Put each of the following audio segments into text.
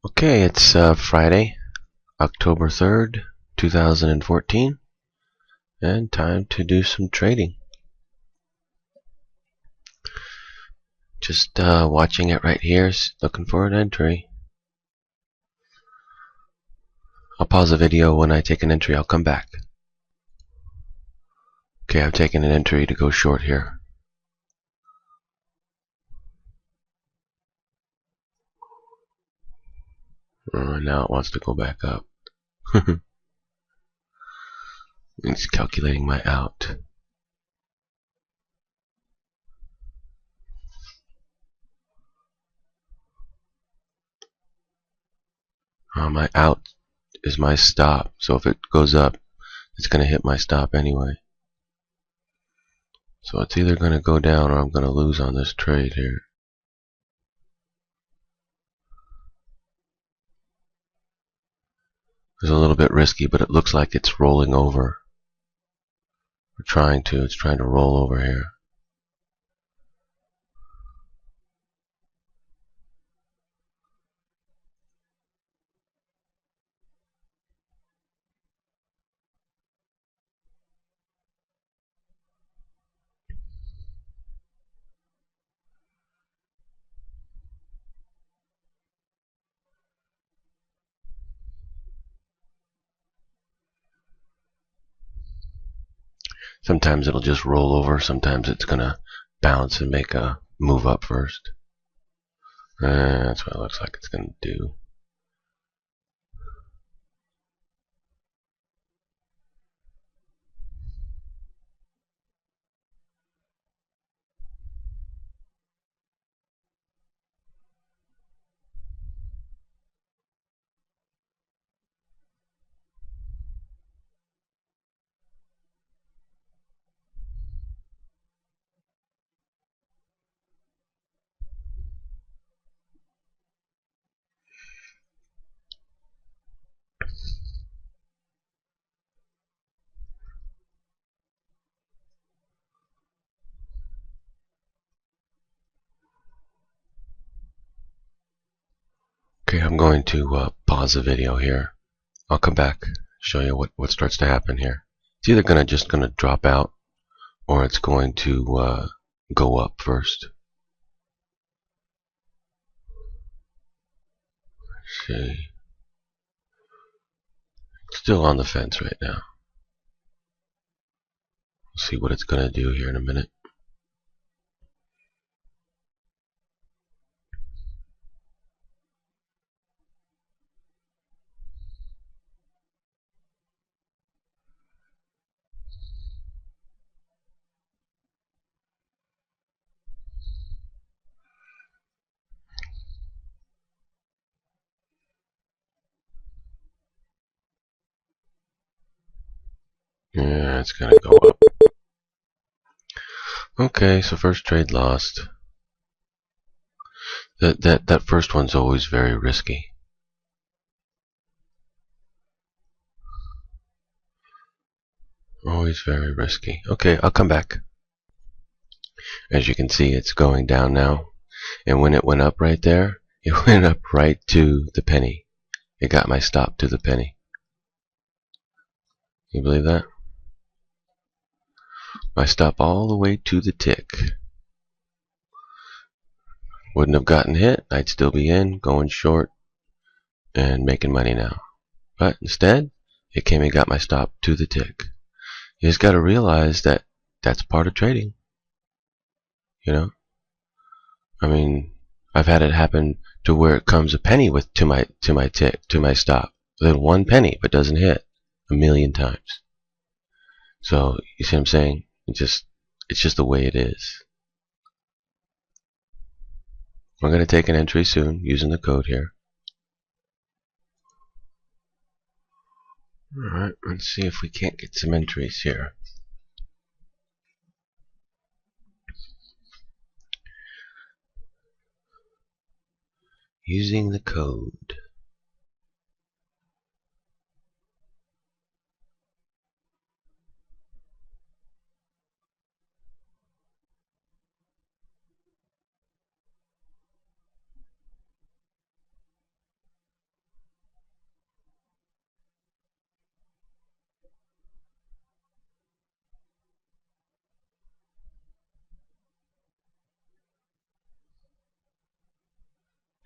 Okay, it's Friday, October 3rd, 2014, and time to do some trading. Just watching it right here, looking for an entry. I'll pause the video. When I take an entry, I'll come back. Okay, I've taken an entry to go short here. Now it wants to go back up. It's calculating my out. My out is my stop, so if it goes up, it's going to hit my stop anyway. So it's either going to go down or I'm going to lose on this trade here. It's a little bit risky, but it looks like it's rolling over. It's trying to roll over here. Sometimes it'll just roll over, sometimes it's gonna bounce and make a move up first. That's what it looks like it's gonna do. Okay, I'm going to pause the video here. I'll come back, show you what starts to happen here. It's either just gonna drop out, or it's going to go up first. Let's see. Still on the fence right now. We'll see what it's gonna do here in a minute. Yeah, it's gonna go up. Okay, so first trade lost. That first one's always very risky. Always very risky. Okay, I'll come back. As you can see, it's going down now. And when it went up right there, it went up right to the penny. It got my stop to the penny. You believe that? My stop all the way to the tick. Wouldn't have gotten hit. I'd still be in, going short, and making money now. But instead, it came and got my stop to the tick. You just got to realize that that's part of trading. You know? I mean, I've had it happen to where it comes a penny to my stop. Within 1 penny, but doesn't hit 1,000,000 times. So you see what I'm saying? It's just the way it is. We're going to take an entry soon using the code here. Alright, let's see if we can't get some entries here. Using the code.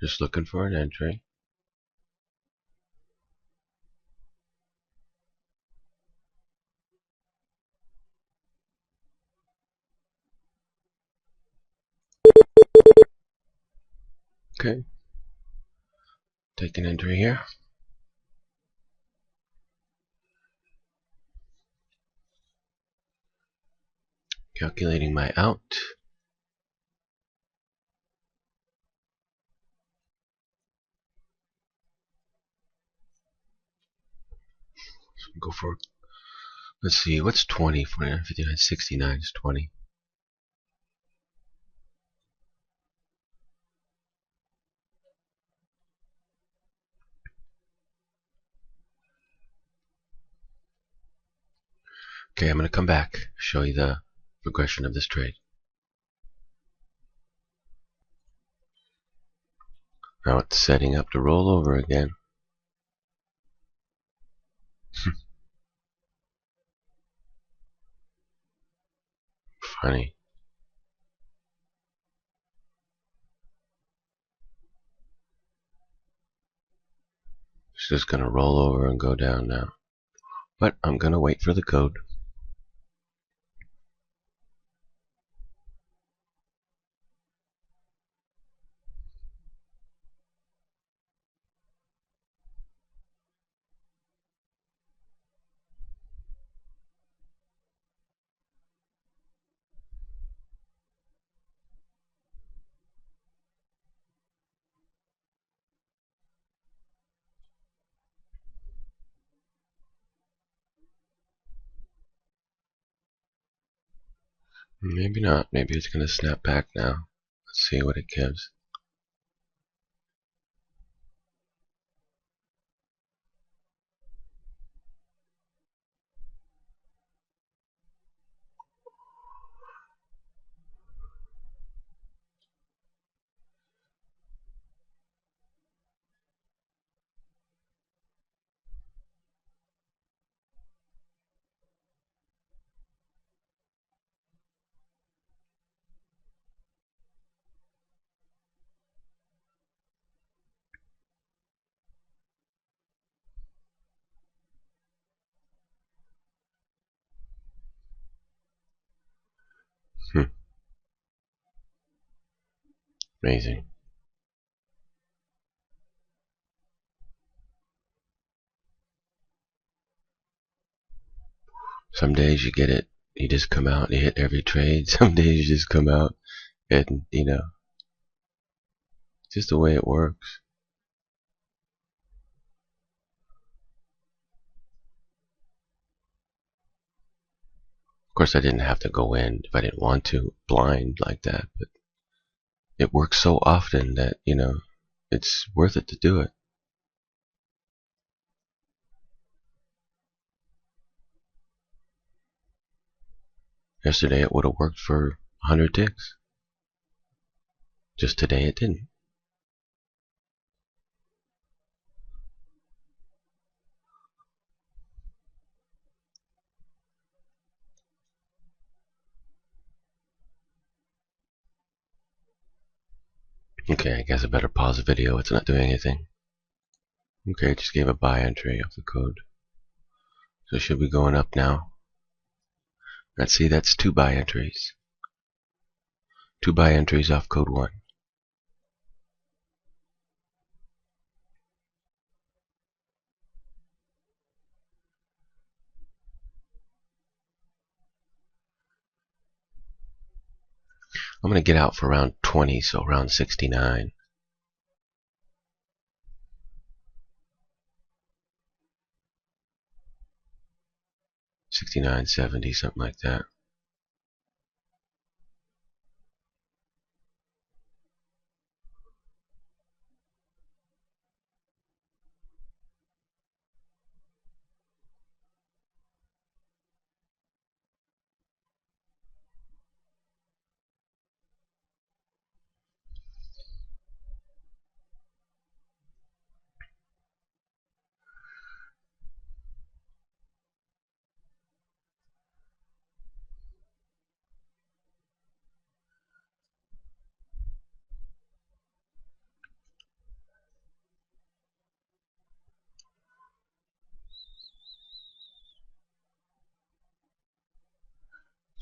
Just looking for an entry. Okay. Take an entry here. Calculating my out. Go for, let's see, what's 20? 49, 59, 69 is 20. Okay, I'm going to come back, show you the progression of this trade. Now it's setting up to roll over again. Funny. It's just going to roll over and go down now. But I'm going to wait for the code. Maybe not. Maybe it's going to snap back now. Let's see what it gives. Amazing. Some days you get it, you just come out and you hit every trade. Some days you just come out and, just the way it works. Of course, I didn't have to go in if I didn't want to, blind like that, but it works so often that, it's worth it to do it. Yesterday it would have worked for 100 ticks. Just today it didn't. Okay, I guess I better pause the video. It's not doing anything. Okay, just gave a buy entry off the code. So it should be going up now. Let's see, that's 2 buy entries. 2 buy entries off code 1. I'm going to get out for around 20, so around 69. 69, 70, something like that.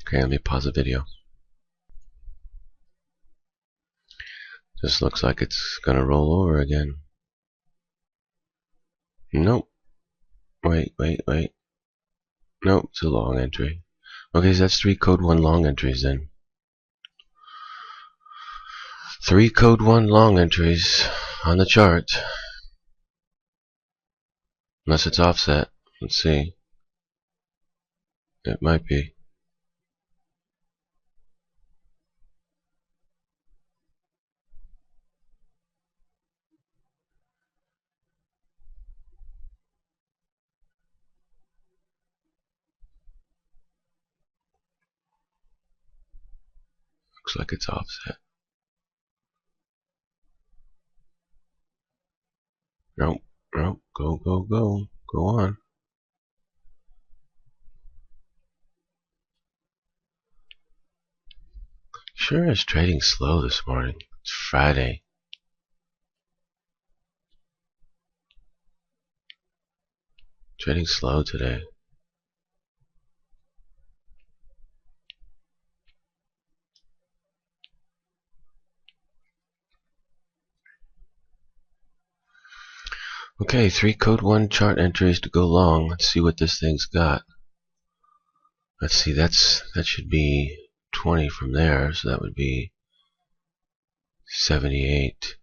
Okay, let me pause the video. This looks like it's gonna roll over again. Nope. Wait. Nope, it's a long entry. Okay, so that's 3 code 1 long entries then. 3 code 1 long entries on the chart. Unless it's offset. Let's see. It might be. Looks like it's offset. Nope. Go on. Sure is trading slow this morning. It's Friday. Trading slow today. Okay, 3 code 1 chart entries to go long. Let's see what this thing's got. Let's see, that should be 20 from there, so that would be 78.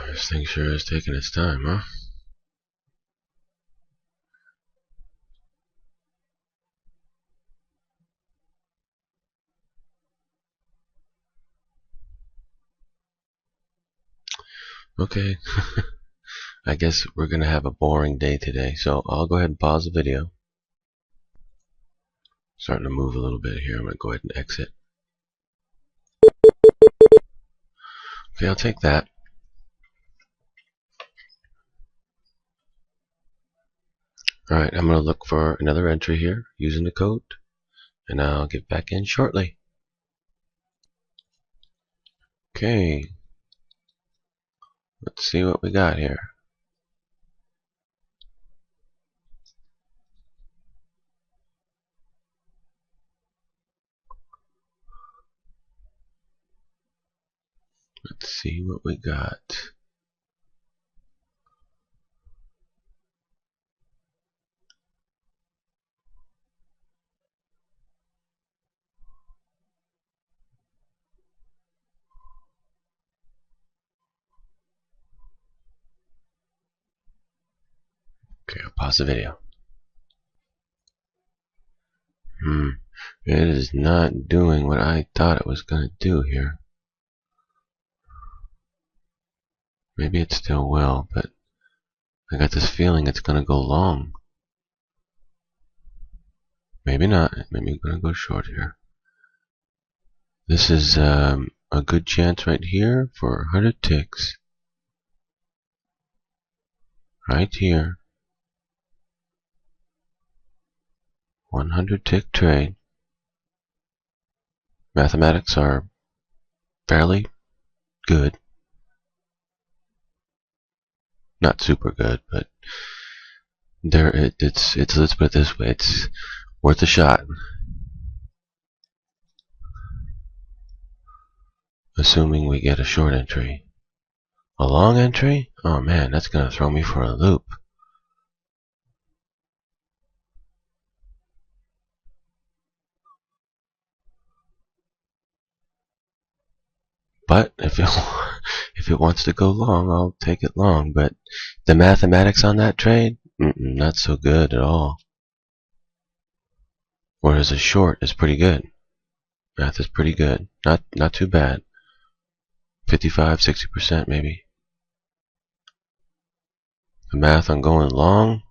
This thing sure is taking its time, huh? Okay. I guess we're gonna have a boring day today, so I'll go ahead and pause the video. Starting to move a little bit here. I'm gonna go ahead and exit. Okay, I'll take that. Alright, I'm gonna look for another entry here using the code, and I'll get back in shortly. Okay. Let's see what we got here. Let's see what we got. Okay, I'll pause the video. It is not doing what I thought it was gonna do here. Maybe it still will, but I got this feeling it's gonna go long. Maybe not. Maybe I'm gonna go short here. This is a good chance right here for 100 ticks. Right here. 100 tick trade. Mathematics are fairly good. Not super good, but it's let's put it this way, it's worth a shot. Assuming we get a short entry. A long entry? Oh man, that's gonna throw me for a loop. But if it wants to go long, I'll take it long. But the mathematics on that trade, not so good at all. Whereas a short is pretty good. Math is pretty good. Not too bad. 55, 60% maybe. The math on going long,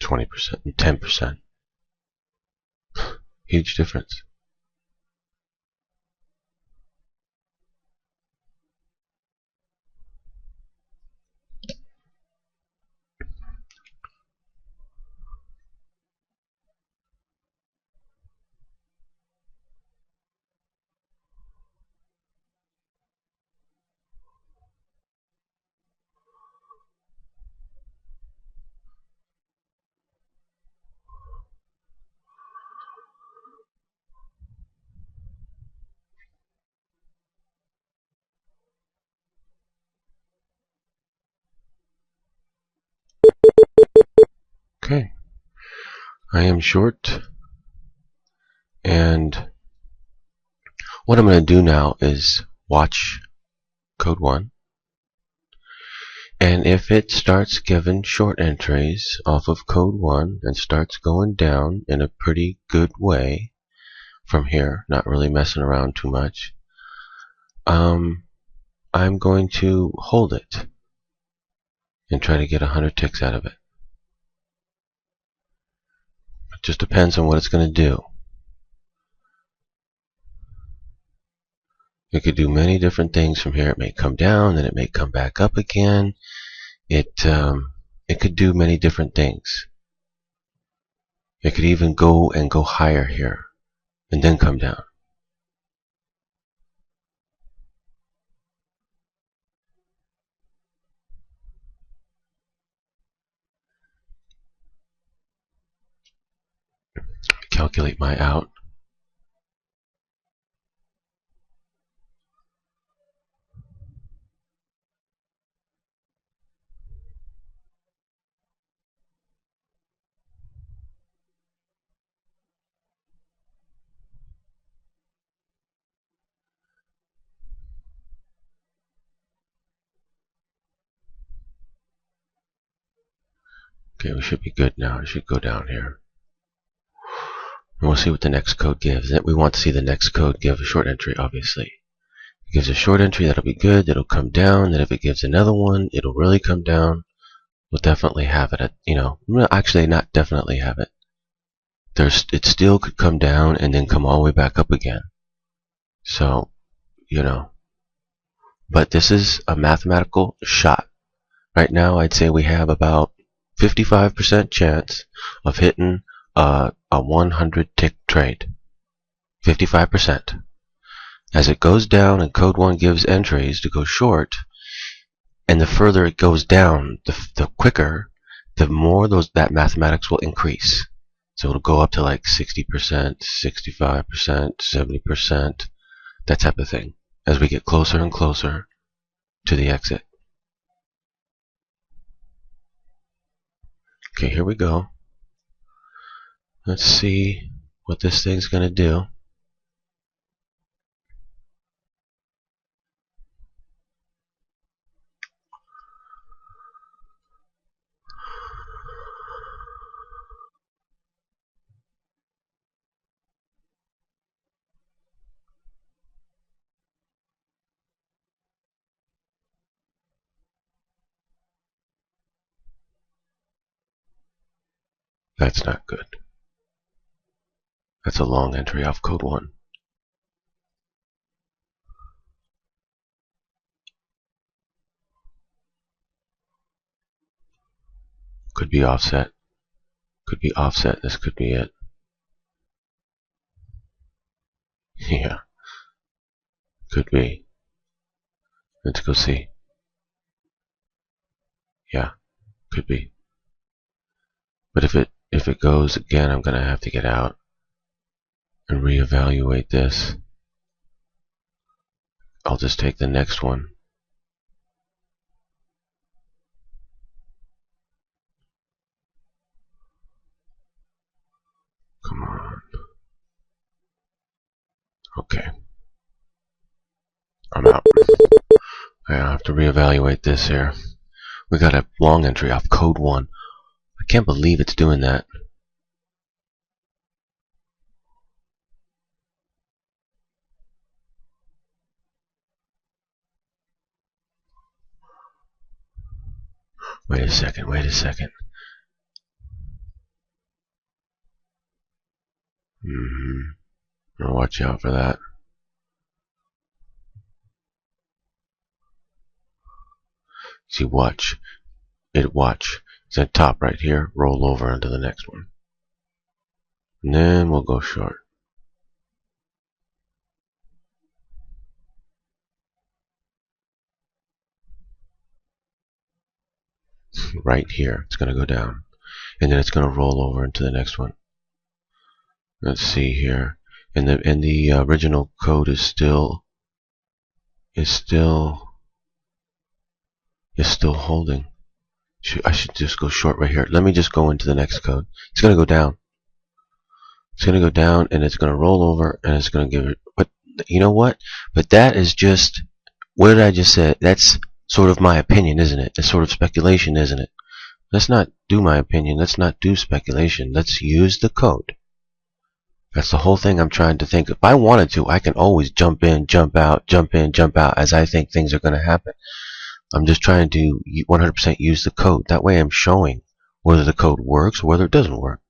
20% and 10%. Huge difference. I am short, and what I'm going to do now is watch code 1, and if it starts giving short entries off of code 1 and starts going down in a pretty good way from here, not really messing around too much, I'm going to hold it and try to get 100 ticks out of it. It just depends on what it's going to do. It could do many different things from here. It may come down, then it may come back up again. It could do many different things. It could even go higher here and then come down. Calculate my out. Okay, we should be good now. It should go down here. And we'll see what the next code gives. We want to see the next code give a short entry, obviously. If it gives a short entry, that'll be good. It'll come down. Then if it gives another one, it'll really come down. We'll definitely have it at, actually not definitely have it. It still could come down and then come all the way back up again. So, but this is a mathematical shot. Right now, I'd say we have about 55% chance of hitting a 100 tick trade. 55%. As it goes down and code 1 gives entries to go short, and the further it goes down, the quicker, the more that mathematics will increase. So it'll go up to like 60%, 65%, 70%, that type of thing, as we get closer and closer to the exit. Okay, here we go. Let's see what this thing's going to do. That's not good. That's a long entry off code 1. Could be offset. Could be offset. This could be it. Yeah. Could be. Let's go see. Yeah. Could be. But if it goes again, I'm going to have to get out and reevaluate this. I'll just take the next one. Come on. Okay. I'm out. I have to reevaluate this here. We got a long entry off code 1. I can't believe it's doing that. Wait a second. I'll watch out for that. See, watch. It's at top right here. Roll over into the next one. And then we'll go short. Right here. It's going to go down. And then it's going to roll over into the next one. Let's see here. And the original code is still holding. I should just go short right here. Let me just go into the next code. It's going to go down. It's going to go down and it's going to roll over and it's going to give it. But you know what? But that is just, what did I just say? That's sort of my opinion, isn't it? It's sort of speculation, isn't it? Let's not do my opinion. Let's not do speculation. Let's use the code. That's the whole thing I'm trying to think. If I wanted to, I can always jump in, jump out, jump in, jump out as I think things are going to happen. I'm just trying to 100% use the code. That way I'm showing whether the code works or whether it doesn't work.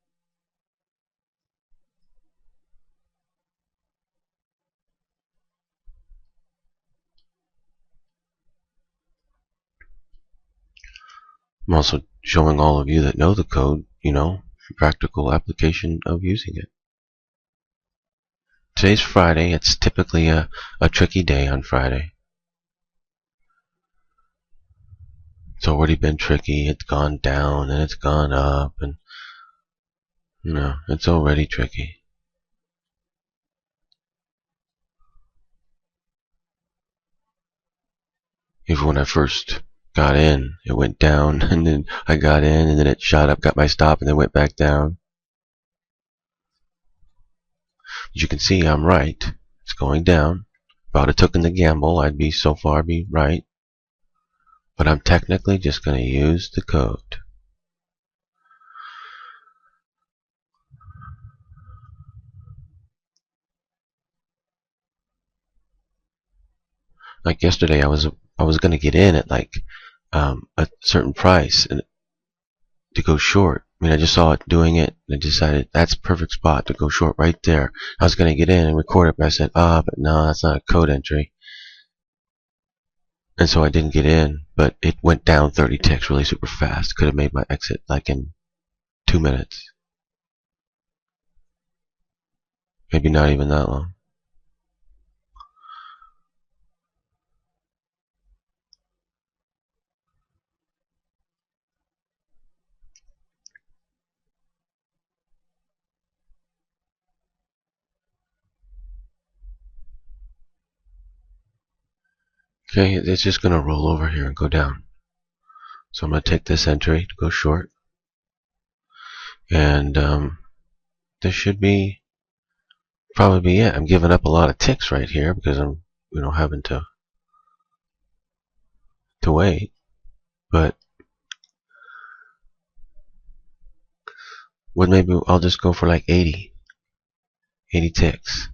I'm also showing all of you that know the code, practical application of using it. Today's Friday. It's typically a tricky day on Friday. It's already been tricky. It's gone down and it's gone up, and it's already tricky. Even when I first got in, it went down, and then I got in, and then it shot up, got my stop, and then went back down. As you can see, I'm right. It's going down. If I would have taken the gamble, I'd be so far be right. But I'm technically just going to use the code. Like yesterday, I was going to get in at like a certain price and to go short. I mean, I just saw it doing it, and I decided that's a perfect spot to go short right there. I was going to get in and record it, but I said, but no, that's not a code entry. And so I didn't get in, but it went down 30 ticks really super fast. Could have made my exit like in 2 minutes. Maybe not even that long. Okay, it's just going to roll over here and go down. So I'm going to take this entry to go short. And this should probably be it. I'm giving up a lot of ticks right here because I'm having to wait. But maybe I'll just go for like 80 ticks.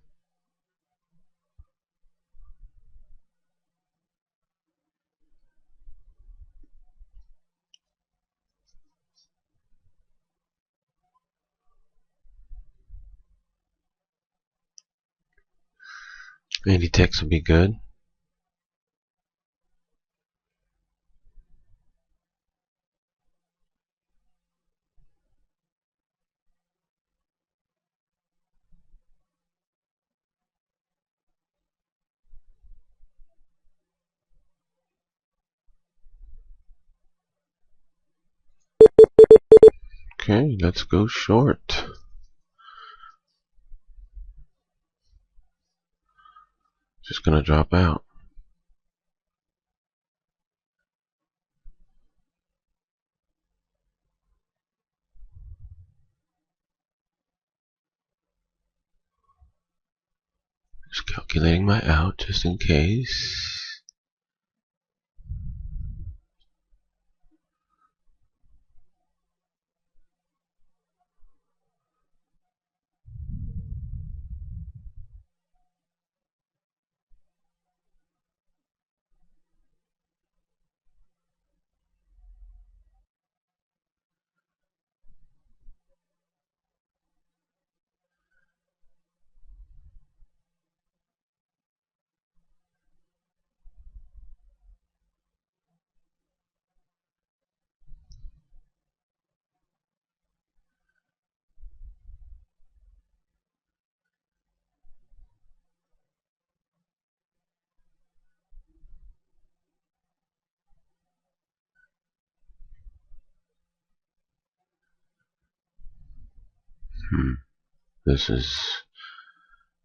Maybe ticks would be good. Okay, let's go short. Just gonna drop out. Just calculating my out just in case.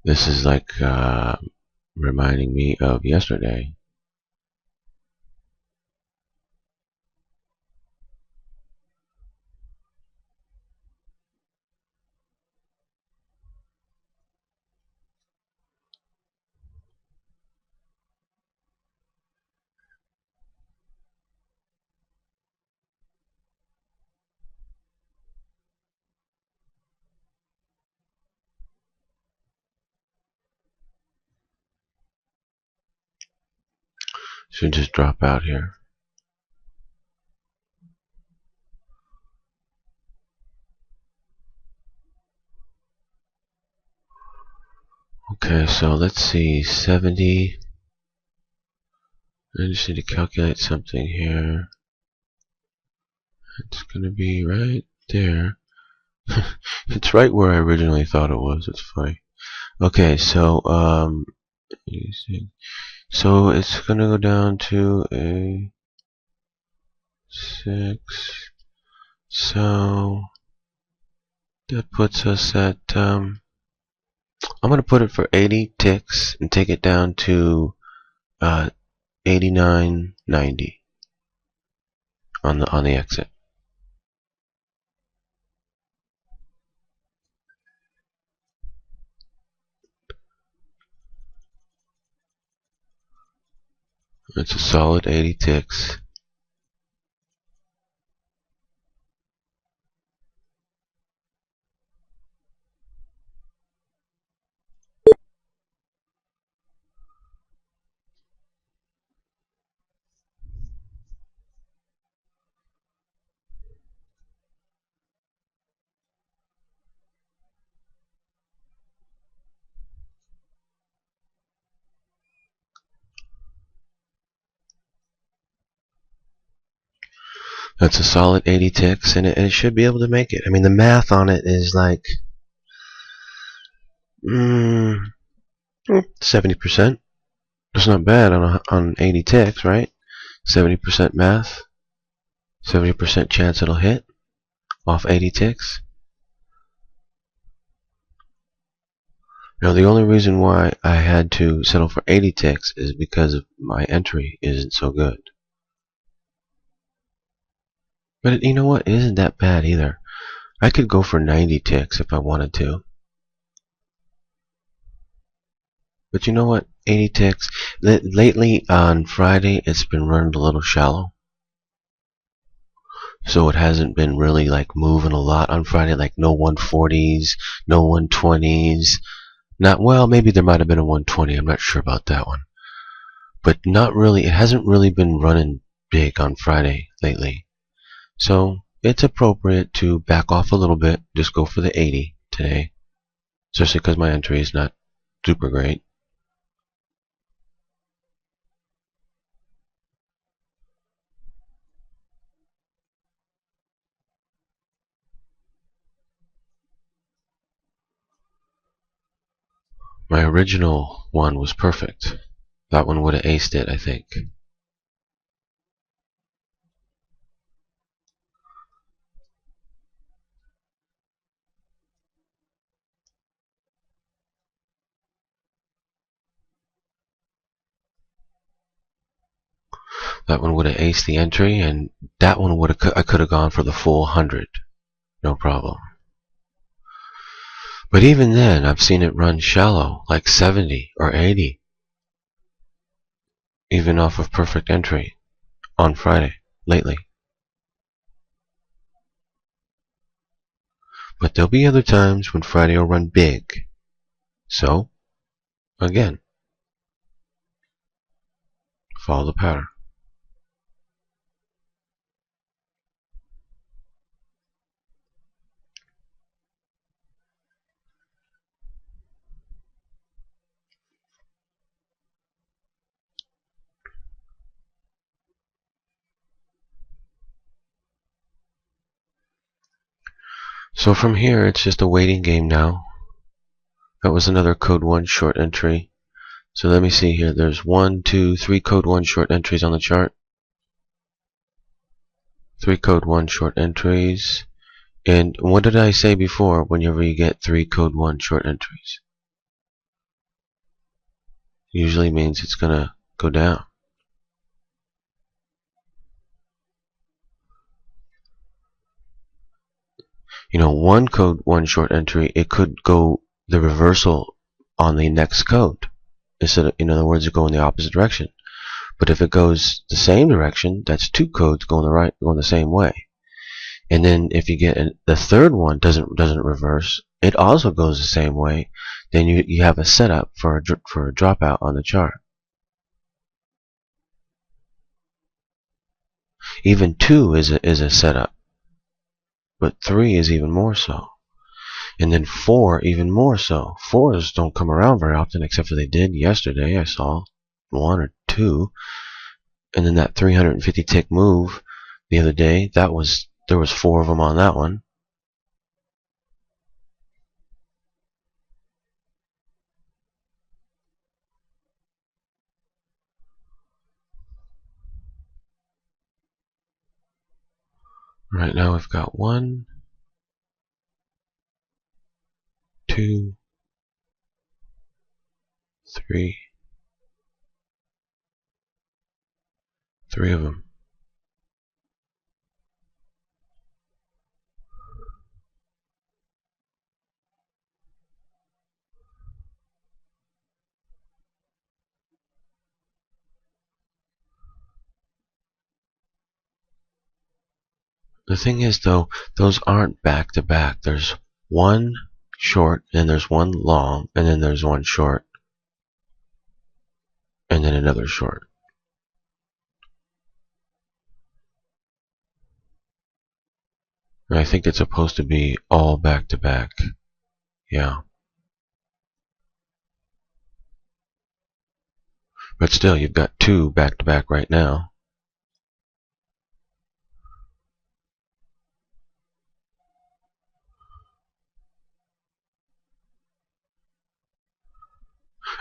This is like reminding me of yesterday. Should just drop out here. Okay, so let's see, 70. I just need to calculate something here. It's gonna be right there. It's right where I originally thought it was. It's funny. Okay, so it's gonna go down to a 6. So that puts us at I'm gonna put it for 80 ticks and take it down to 89.90 on the exit. It's a solid 80 ticks. That's a solid 80 ticks, and it should be able to make it. I mean, the math on it is like 70%. That's not bad on 80 ticks, right? 70% math, 70% chance it'll hit off 80 ticks. Now, the only reason why I had to settle for 80 ticks is because of my entry isn't so good. But you know what? It isn't that bad either. I could go for 90 ticks if I wanted to. But you know what? 80 ticks. Lately on Friday, it's been running a little shallow. So it hasn't been really like moving a lot on Friday, like no 140s, no 120s. Not, well, maybe there might have been a 120. I'm not sure about that one. But not really. It hasn't really been running big on Friday lately. So it's appropriate to back off a little bit. Just go for the 80 today. Especially because my entry is not super great. My original one was perfect. That one would have aced it, I think. That one would have aced the entry, and that one would have. I could have gone for the full 100, no problem. But even then, I've seen it run shallow, like 70 or 80, even off of perfect entry on Friday lately. But there'll be other times when Friday will run big. So, again, follow the pattern. So from here, it's just a waiting game now. That was another code 1 short entry. So let me see here. There's 1, 2, 3 code 1 short entries on the chart. 3 code 1 short entries. And what did I say before whenever you get 3 code 1 short entries? Usually means it's going to go down. You know, 1 code 1 short entry, it could go the reversal on the next code. Instead of, in other words, it go in the opposite direction. But if it goes the same direction, that's 2 codes going the same way. And then if you get the third one doesn't reverse, it also goes the same way. Then you have a setup for a dropout on the chart. Even 2 is a setup, but 3 is even more so. And then 4 even more so. 4s don't come around very often, except for they did yesterday. I saw 1 or 2. And then that 350 tick move the other day, there was 4 of them on that one. Right now we've got 1, 2, 3. 3 of them. The thing is, though, those aren't back to back. There's one short, and there's one long, and then there's one short, and then another short. And I think it's supposed to be all back to back. Yeah. But still, you've got 2 back to back right now.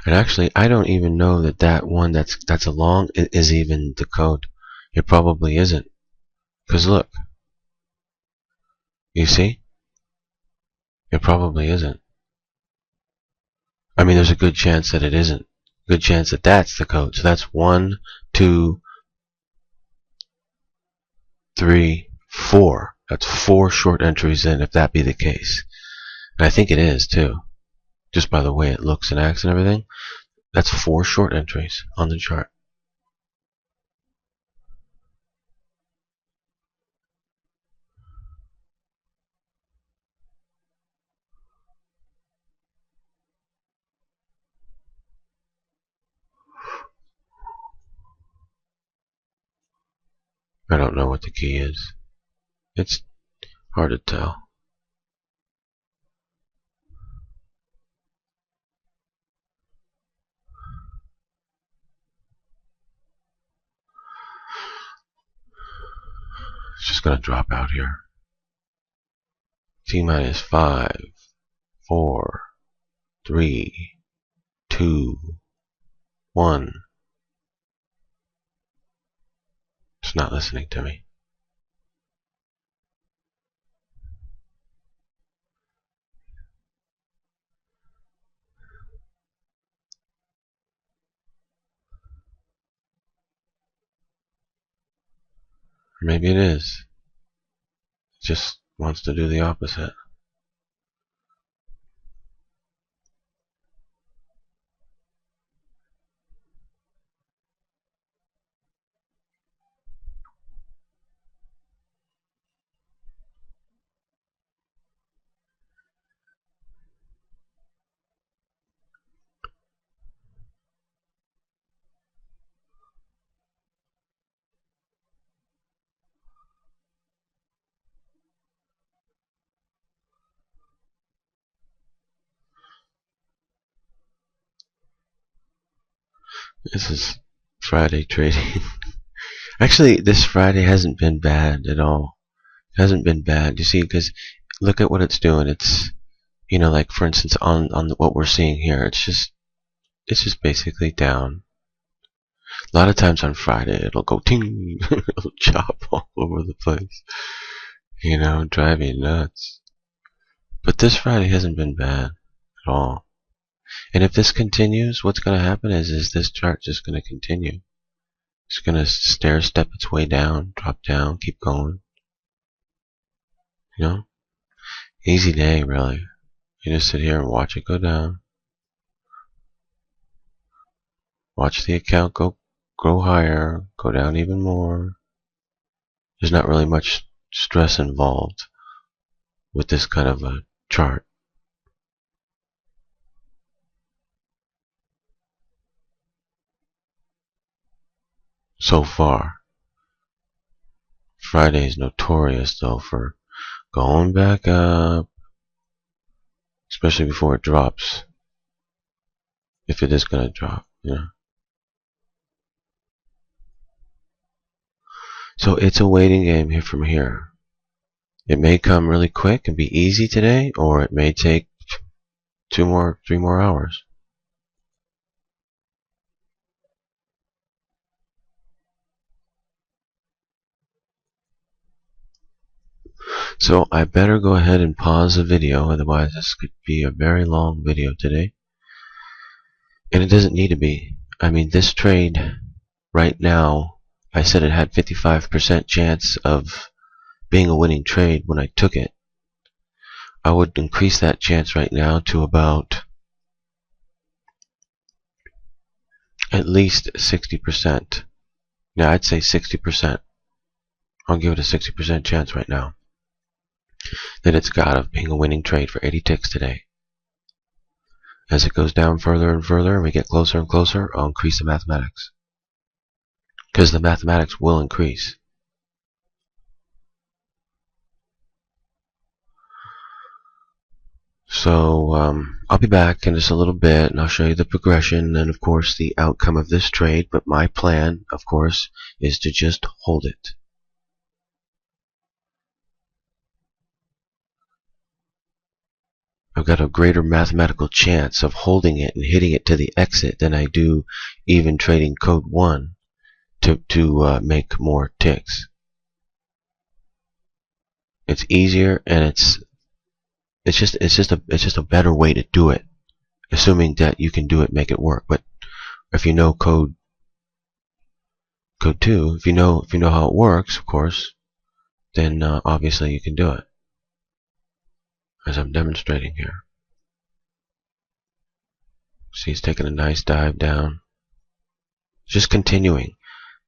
And actually, I don't even know that one that's a long is even the code. It probably isn't. Because look, you see? It probably isn't. I mean, there's a good chance that it isn't. Good chance that that's the code. So that's 1, 2, 3, 4. That's 4 short entries in, if that be the case. And I think it is, too. Just by the way it looks and acts and everything. That's 4 short entries on the chart. I don't know what the key is. It's hard to tell. It's just going to drop out here. T minus 5, 4, 3, 2, 1. It's not listening to me. Or maybe it is. It just wants to do the opposite. This is Friday trading. Actually, this Friday hasn't been bad at all. It hasn't been bad. You see, because look at what it's doing. It's, like for instance on what we're seeing here. It's just basically down. A lot of times on Friday it'll go ting, it'll chop all over the place. Drive you nuts. But this Friday hasn't been bad at all. And if this continues, what's going to happen is this chart just going to continue. It's going to stair step its way down, drop down, keep going. Easy day, really. You just sit here and watch it go down. Watch the account grow higher, go down even more. There's not really much stress involved with this kind of a chart. So far. Friday is notorious though for going back up, especially before it drops. If it is going to drop, yeah. So it's a waiting game here from here. It may come really quick and be easy today, or it may take 3 more hours. So I better go ahead and pause the video, otherwise this could be a very long video today. And it doesn't need to be. I mean, this trade right now, I said it had 55% chance of being a winning trade when I took it. I would increase that chance right now to about at least 60%. Yeah, I'd say 60%. I'll give it a 60% chance right now that it's got of being a winning trade for 80 ticks today. As it goes down further and further and we get closer and closer, I'll increase the mathematics. Because the mathematics will increase. So I'll be back in just a little bit and I'll show you the progression and of course the outcome of this trade. But my plan, of course, is to just hold it. I've got a greater mathematical chance of holding it and hitting it to the exit than I do even trading code 1 to make more ticks. It's easier and it's just a better way to do it, assuming that you can do it, make it work. But if you know code 2, if you know how it works, of course, then obviously you can do it, as I'm demonstrating here. See, it's taking a nice dive down. Just continuing.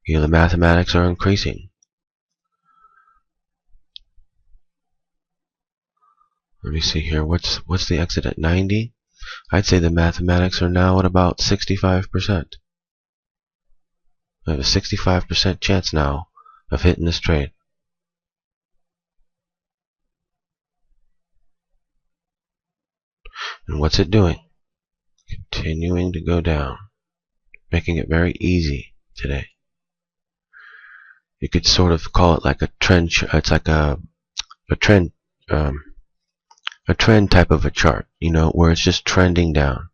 You know, the mathematics are increasing. Let me see here. What's the exit at 90? I'd say the mathematics are now at about 65%. I have a 65% chance now of hitting this trade. And what's it doing? Continuing to go down, making it very easy today. You could sort of call it like a trend. It's like a trend type of a chart, you know, where it's just trending down.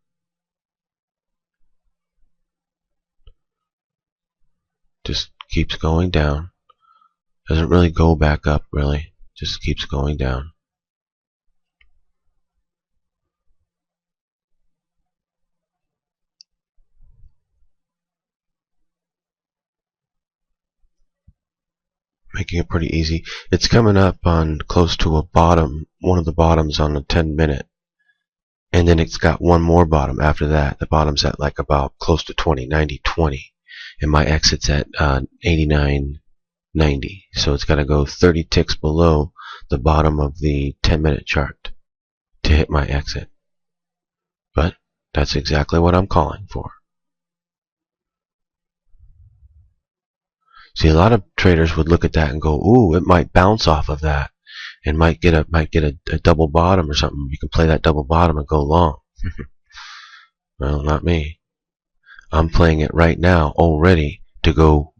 Just keeps going down. Doesn't really go back up, really. Just keeps going down. Making it pretty easy. It's coming up on close to a bottom, one of the bottoms on the 10-minute. And then it's got one more bottom after that. The bottom's at like about close to 20, 90, 20. And my exit's at 89, 90. So it's got to go 30 ticks below the bottom of the 10-minute chart to hit my exit. But that's exactly what I'm calling for. See, a lot of traders would look at that and go, "Ooh, it might bounce off of that, and might get a double bottom or something. You can play that double bottom and go long." Well, not me. I'm playing it right now already to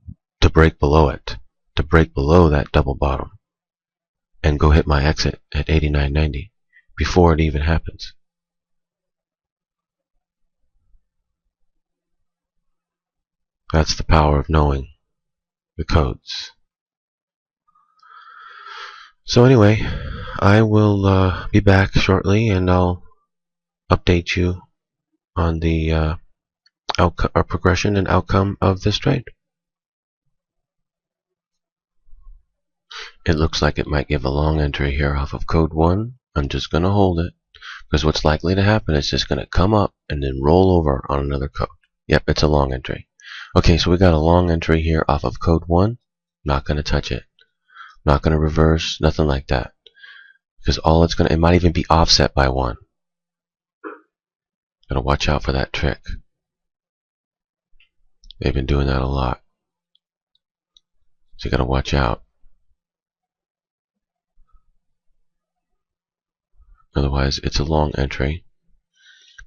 break below it, to break below that double bottom, and go hit my exit at 89.90 before it even happens. That's the power of knowing the codes. So anyway, I will be back shortly and I'll update you on the progression and outcome of this trade. It looks like it might give a long entry here off of code 1. I'm just going to hold it because what's likely to happen is just going to come up and then roll over on another code. Yep, it's a long entry. Okay, so we got a long entry here off of code 1. Not going to touch it. Not going to reverse, nothing like that. Because all it might even be offset by 1. Gotta watch out for that trick. They've been doing that a lot. So you gotta watch out. Otherwise, it's a long entry.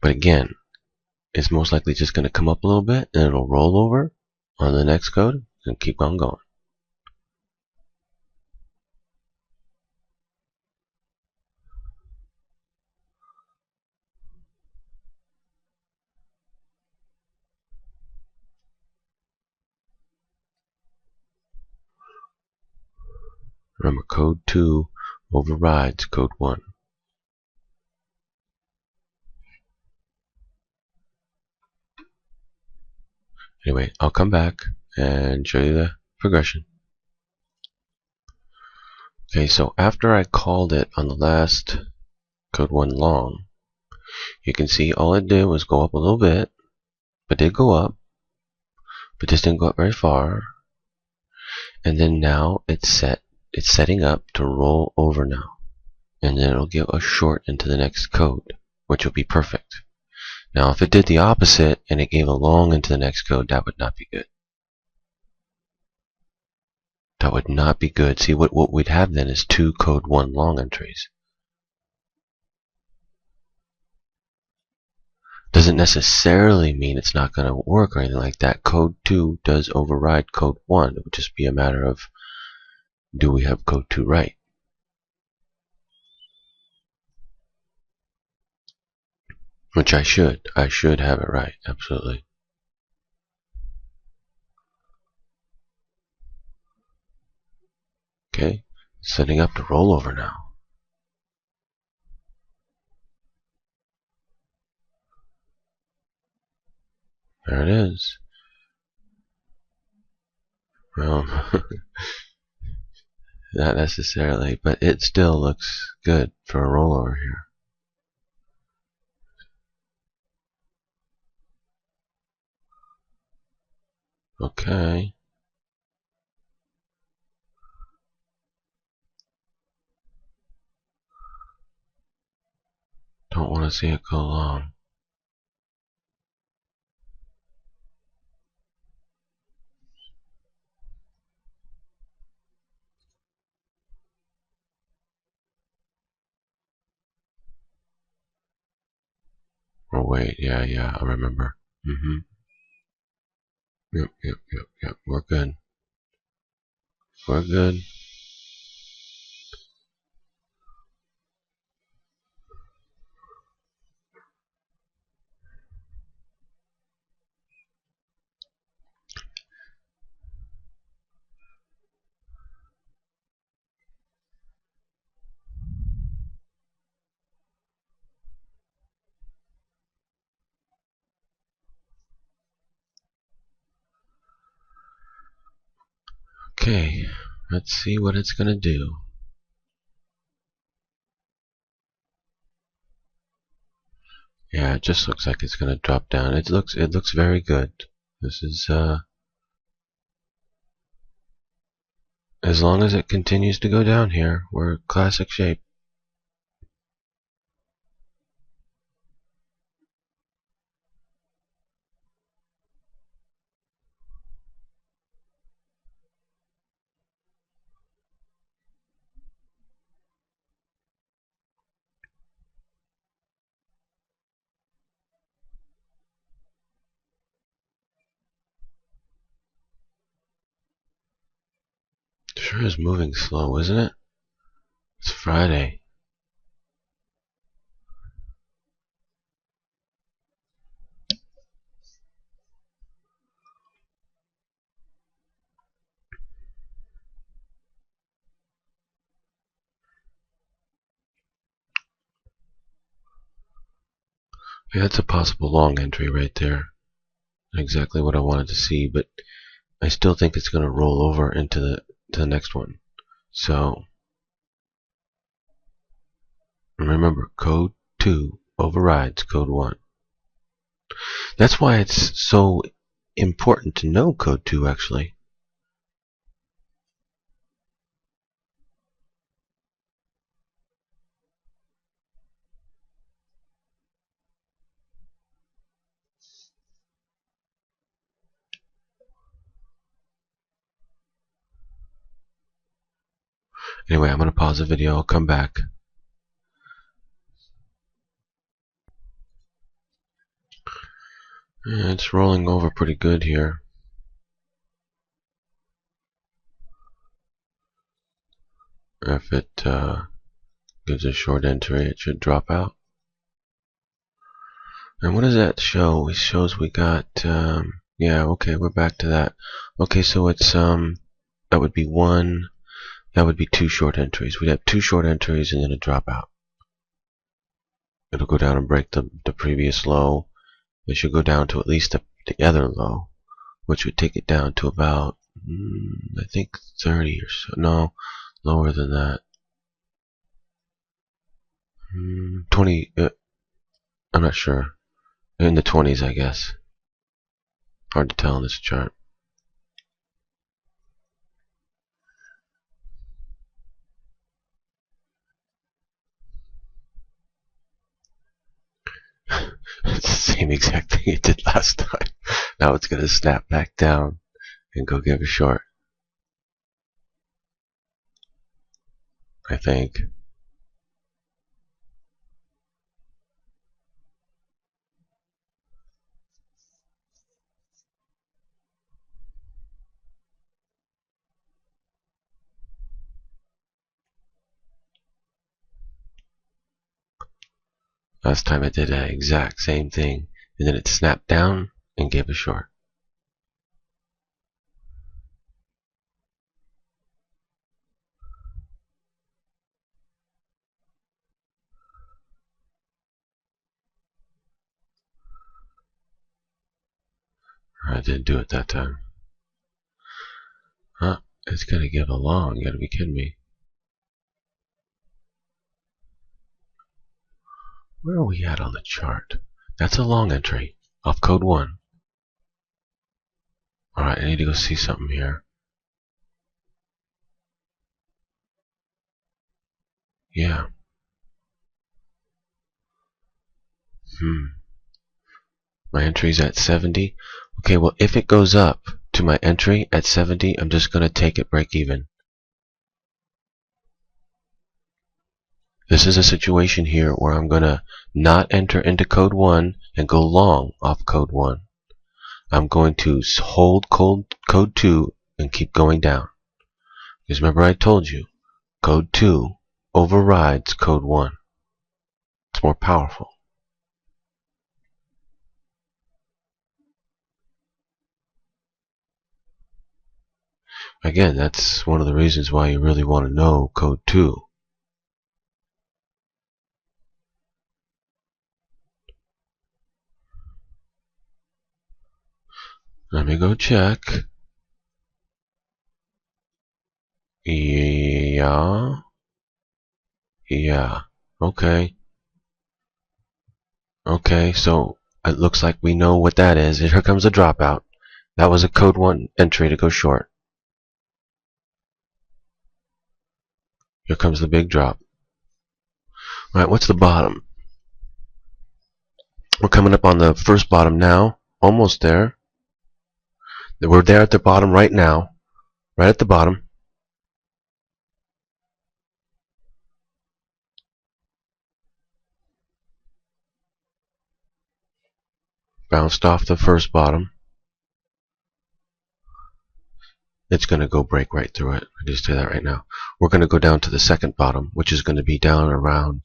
But again, it's most likely just going to come up a little bit and it'll roll over on the next code and keep on going. Remember, code 2 overrides code 1. Anyway, I'll come back and show you the progression. Okay, so after I called it on the last code 1 long, you can see all it did was go up a little bit, but did go up, but just didn't go up very far. And then now it's setting up to roll over now. And then it'll give a short into the next code, which will be perfect. Now, if it did the opposite and it gave a long into the next code, that would not be good. That would not be good. See, what we'd have then is 2 code 1 long entries. Doesn't necessarily mean it's not going to work or anything like that. Code 2 does override code 1. It would just be a matter of, do we have code 2 right? Which I should. I should have it right. Absolutely. Okay. Setting up to roll over now. There it is. Well, not necessarily, but it still looks good for a rollover here. Okay. Don't want to see it go long. Or wait, yeah, I remember. Yep. We're good. We're good. Okay, let's see what it's gonna do. Yeah, it just looks like it's gonna drop down. It looks very good. This is as long as it continues to go down here, we're classic shape. Sure is moving slow, isn't it? It's Friday. Yeah, that's a possible long entry right there. Exactly what I wanted to see, but I still think it's going to roll over into the next one. So remember, code 2 overrides code 1. That's why it's so important to know code 2 actually. Anyway, I'm going to pause the video. I'll come back. It's rolling over pretty good here. If it gives a short entry, it should drop out. And what does that show? It shows we got, yeah, okay, we're back to that. Okay, so it's, that would be one, that would be two short entries. We'd have two short entries and then a drop out. It'll go down and break the previous low. It should go down to at least the other low, which would take it down to about, I think 30 or so. No, lower than that. 20, I'm not sure. In the 20s, I guess. Hard to tell in this chart. It's the same exact thing it did last time. Now it's going to snap back down and go give a short. I think. Last time it did the exact same thing, and then it snapped down and gave a short. I didn't do it that time. Huh? It's gonna give a long. You gotta be kidding me. Where are we at on the chart? That's a long entry off code 1. Alright, I need to go see something here. Yeah. My entry's at 70. Okay, well, if it goes up to my entry at 70, I'm just going to take it break even. This is a situation here where I'm going to not enter into code 1 and go long off code 1. I'm going to hold code 2 and keep going down. Because remember I told you, code 2 overrides code 1. It's more powerful. Again, that's one of the reasons why you really want to know code 2. Let me go check. Yeah. Yeah. Okay. Okay, so it looks like we know what that is. Here comes a dropout. That was a code 1 entry to go short. Here comes the big drop. Alright, what's the bottom? We're coming up on the first bottom now. Almost there. We're there at the bottom right now. Right at the bottom. Bounced off the first bottom. It's going to go break right through it. I just say that right now. We're going to go down to the second bottom, which is going to be down around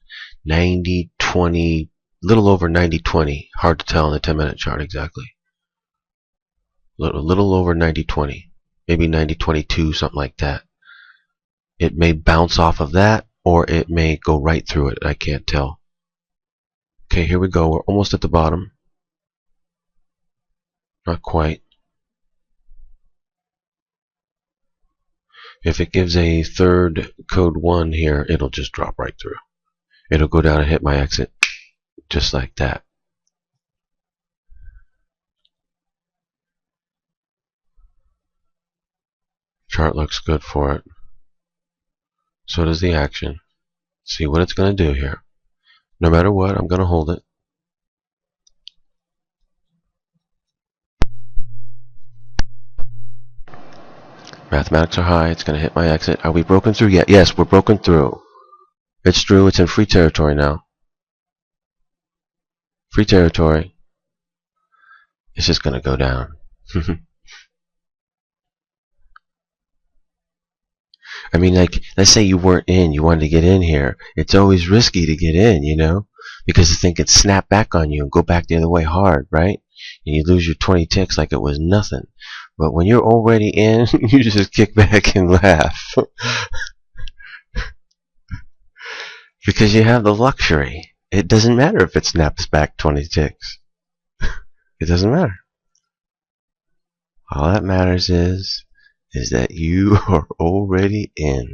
90-20, little over 90-20. Hard to tell on the 10-minute chart exactly. Little over 90-20. Maybe 90-22, something like that. It may bounce off of that, or it may go right through it. I can't tell. Okay, here we go. We're almost at the bottom. Not quite. If it gives a third code 1 here, it'll just drop right through. It'll go down and hit my exit just like that. Chart looks good for it. So does the action. See what it's going to do here. No matter what, I'm going to hold it. Mathematics are high. It's going to hit my exit. Are we broken through yet? Yes, we're broken through. It's through. It's in free territory now. Free territory. it's just going to go down. I mean, like, let's say you weren't in, you wanted to get in here. It's always risky to get in, you know, because the thing could snap back on you and go back the other way hard, right? And you lose your 20 ticks like it was nothing. But when you're already in, you just kick back and laugh. Because you have the luxury. It doesn't matter if it snaps back 20 ticks. It doesn't matter. All that matters is that you are already in.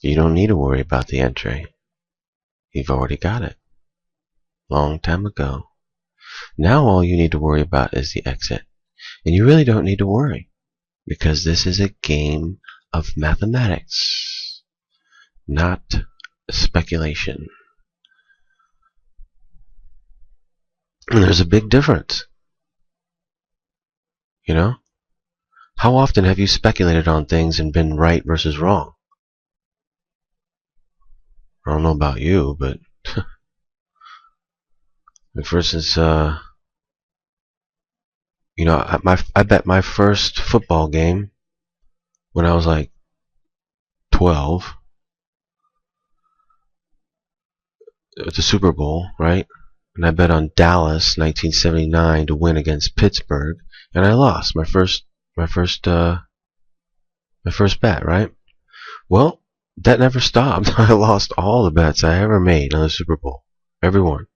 You don't need to worry about the entry. You've already got it. Long time ago. Now all you need to worry about is the exit. And you really don't need to worry. Because this is a game of mathematics. Not speculation. And there's a big difference. You know? How often have you speculated on things and been right versus wrong? I don't know about you, but for instance, you know, I bet my first football game when I was like 12 at the Super Bowl, right? And I bet on Dallas 1979 to win against Pittsburgh, and I lost my first bet, right? Well, that never stopped. I lost all the bets I ever made on the Super Bowl. Every one.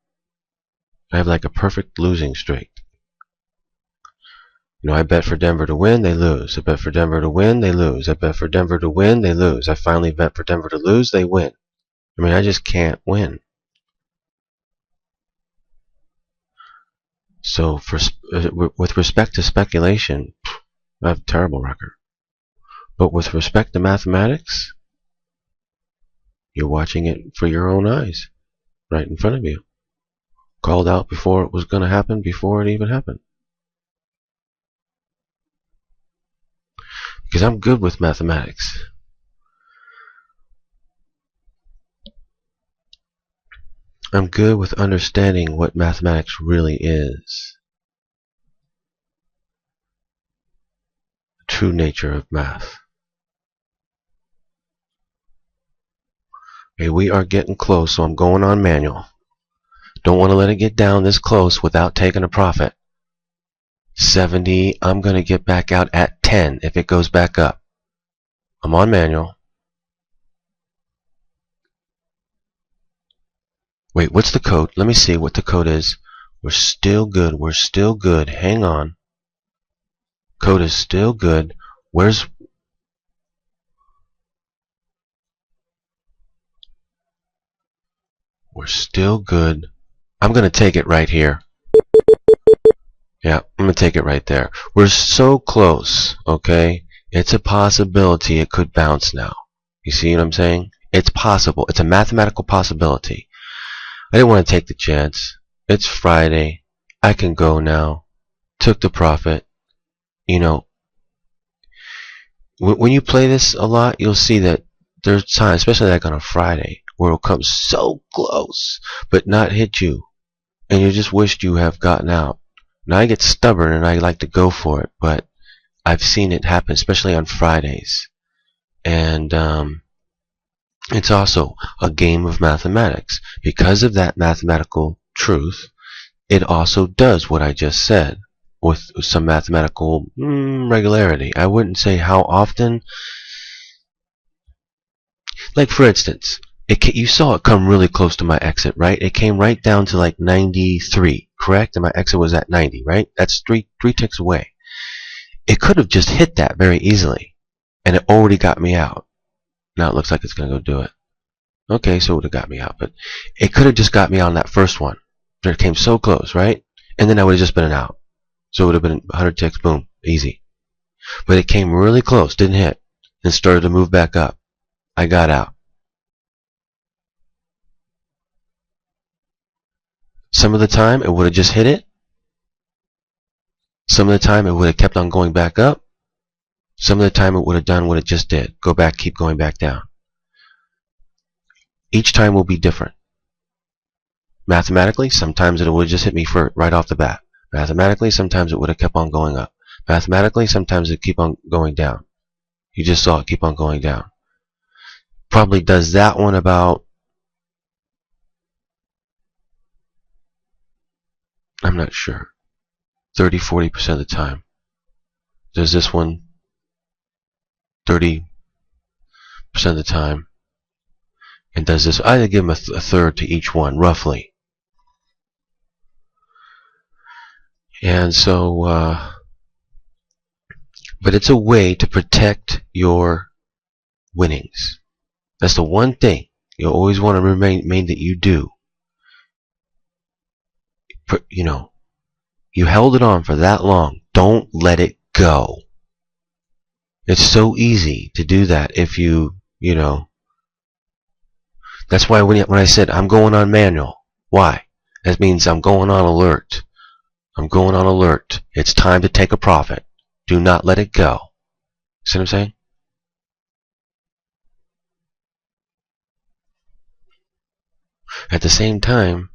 I have like a perfect losing streak. You know, I bet for Denver to win, they lose. I bet for Denver to win, they lose. I bet for Denver to win, they lose. I finally bet for Denver to lose, they win. I mean, I just can't win. So, with respect to speculation, I have a terrible record. But with respect to mathematics, you're watching it for your own eyes, right in front of you. Called out before it was going to happen, before it even happened. Because I'm good with mathematics. I'm good with understanding what mathematics really is. The true nature of math. Okay, we are getting close, so I'm going on manual. Don't want to let it get down this close without taking a profit. 70, I'm going to get back out at 10 if it goes back up. I'm on manual. Wait, what's the code? Let me see what the code is. We're still good. We're still good. Hang on. Code is still good. We're still good. I'm going to take it right here. Yeah, I'm going to take it right there. We're so close, okay? It's a possibility it could bounce now. You see what I'm saying? It's possible. It's a mathematical possibility. I didn't want to take the chance. It's Friday. I can go now. Took the profit. You know, when you play this a lot, you'll see that there's times, especially like on a Friday, where it'll come so close, but not hit you. And you just wished you have gotten out. Now I get stubborn and I like to go for it, but I've seen it happen, especially on Fridays. And it's also a game of mathematics. Because of that mathematical truth, it also does what I just said with some mathematical regularity. I wouldn't say how often. Like, for instance, you saw it come really close to my exit, right? It came right down to like 93, correct? And my exit was at 90, right? That's three ticks away. It could have just hit that very easily, and it already got me out. Now it looks like it's going to go do it. Okay, so it would have got me out, but it could have just got me on that first one. It came so close, right? And then I would have just been out. So it would have been 100 ticks, boom, easy. But it came really close, didn't hit, and started to move back up. I got out. Some of the time, it would have just hit it. Some of the time, it would have kept on going back up. Some of the time, it would have done what it just did. Go back, keep going back down. Each time will be different. Mathematically, sometimes it would have just hit me right off the bat. Mathematically, sometimes it would have kept on going up. Mathematically, sometimes it keep on going down. You just saw it keep on going down. Probably does that one about, I'm not sure, 30-40% of the time. Does this one 30% of the time? And does this, I give them a third to each one, roughly. And so, but it's a way to protect your winnings. That's the one thing you always want to remain that you do. You know, you held it on for that long. Don't let it go. It's so easy to do that if you know. That's why when I said I'm going on manual, why? That means I'm going on alert. I'm going on alert. It's time to take a profit. Do not let it go. See what I'm saying? At the same time,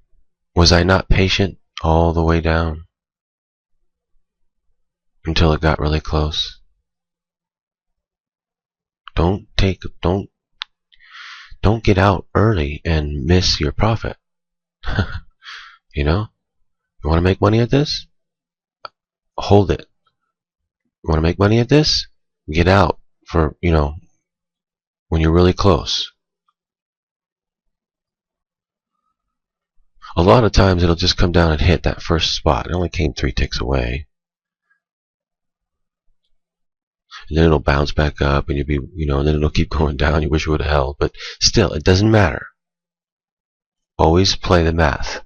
was I not patient all the way down until it got really close? Don't get out early and miss your profit. You know? You want to make money at this? Hold it. You want to make money at this? Get out for, when you're really close. A lot of times it'll just come down and hit that first spot. It only came 3 ticks away. And then it'll bounce back up and you'll be, and then it'll keep going down. You wish it would have held. But still, it doesn't matter. Always play the math.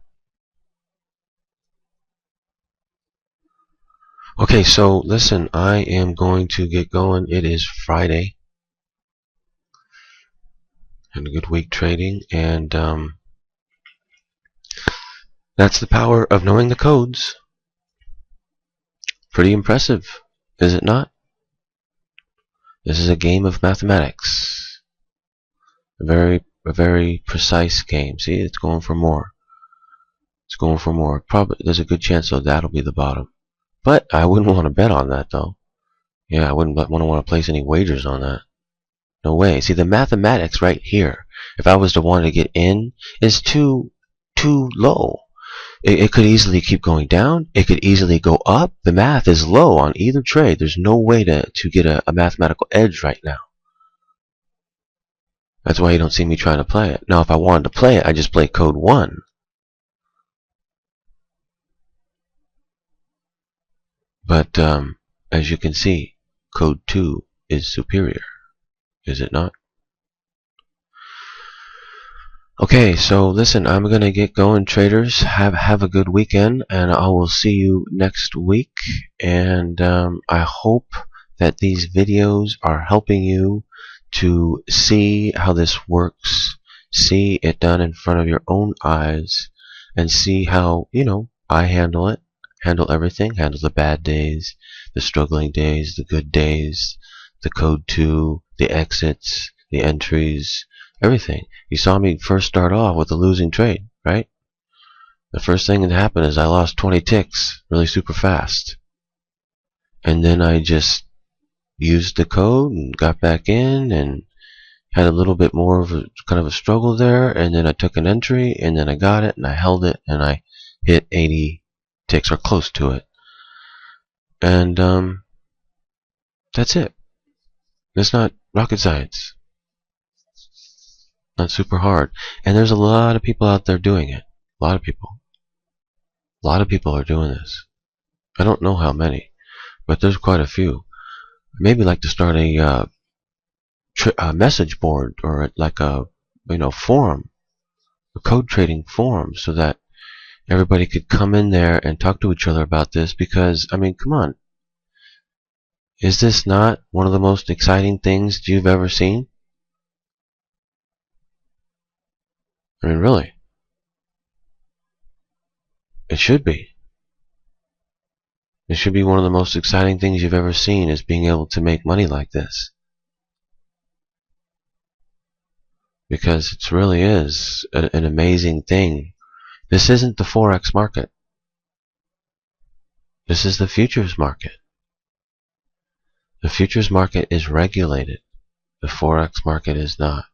Okay, so listen, I am going to get going. It is Friday. And a good week trading. And that's the power of knowing the codes. Pretty impressive, is it not? This is a game of mathematics. A very precise game. See, it's going for more. It's going for more. Probably there's a good chance that'll be the bottom. But I wouldn't want to bet on that though. Yeah, I wouldn't want to place any wagers on that. No way. See, the mathematics right here, if I was to want to get in, is too low. It could easily keep going down. It could easily go up. The math is low on either trade. There's no way to get a mathematical edge right now. That's why you don't see me trying to play it. Now, if I wanted to play it, I just play code 1. But as you can see, code 2 is superior. Is it not? Okay, so listen, I'm going to get going, traders. Have a good weekend, and I will see you next week. And I hope that these videos are helping you to see how this works, see it done in front of your own eyes, and see how, I handle it, handle everything, handle the bad days, the struggling days, the good days, the code 2, the exits, the entries, everything. You saw me first start off with a losing trade, right? The first thing that happened is I lost 20 ticks really super fast. And then I just used the code and got back in and had a little bit more of a kind of a struggle there, and then I took an entry and then I got it and I held it and I hit 80 ticks or close to it. And that's it. It's not rocket science. Not super hard. And there's a lot of people out there doing it. A lot of people. A lot of people are doing this. I don't know how many, but there's quite a few. Maybe like to start a message board or like a forum, a code trading forum, so that everybody could come in there and talk to each other about this. Because I mean, come on, is this not one of the most exciting things you've ever seen? I mean, really, it should be. It should be one of the most exciting things you've ever seen, is being able to make money like this. Because it really is an amazing thing This isn't the Forex market. This is the futures market. The futures market is regulated. The Forex market is not.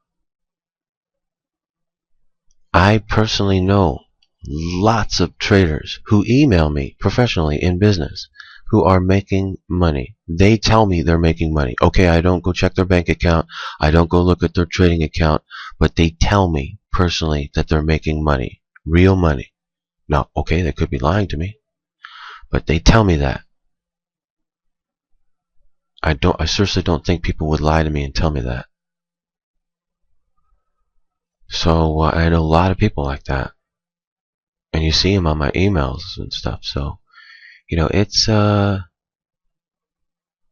I personally know lots of traders who email me professionally in business who are making money. They tell me they're making money. Okay, I don't go check their bank account. I don't go look at their trading account. But they tell me personally that they're making money. Real money. Now, okay, they could be lying to me. But they tell me that. I seriously don't think people would lie to me and tell me that. So I know a lot of people like that. And you see them on my emails and stuff. So, you know, it's, and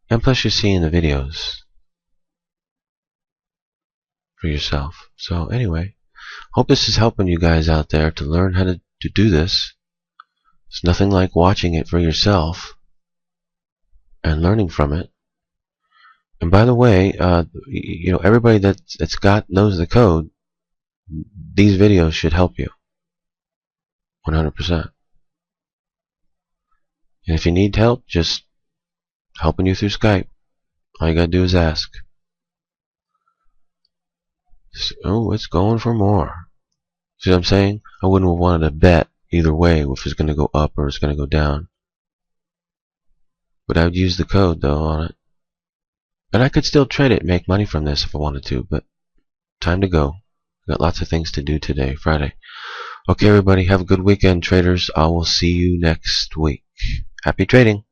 plus you're seeing the videos for yourself. So anyway, hope this is helping you guys out there to learn how to do this. It's nothing like watching it for yourself and learning from it. And by the way, you know, everybody that's knows the code, these videos should help you 100%. And if you need help, just helping you through Skype. All you gotta do is ask. Oh, it's going for more. See what I'm saying? I wouldn't have wanted to bet either way if it's going to go up or it's going to go down. But I would use the code, though, on it. And I could still trade it and make money from this if I wanted to, but time to go. Got lots of things to do today, Friday. Okay, everybody, have a good weekend, traders. I will see you next week. Happy trading.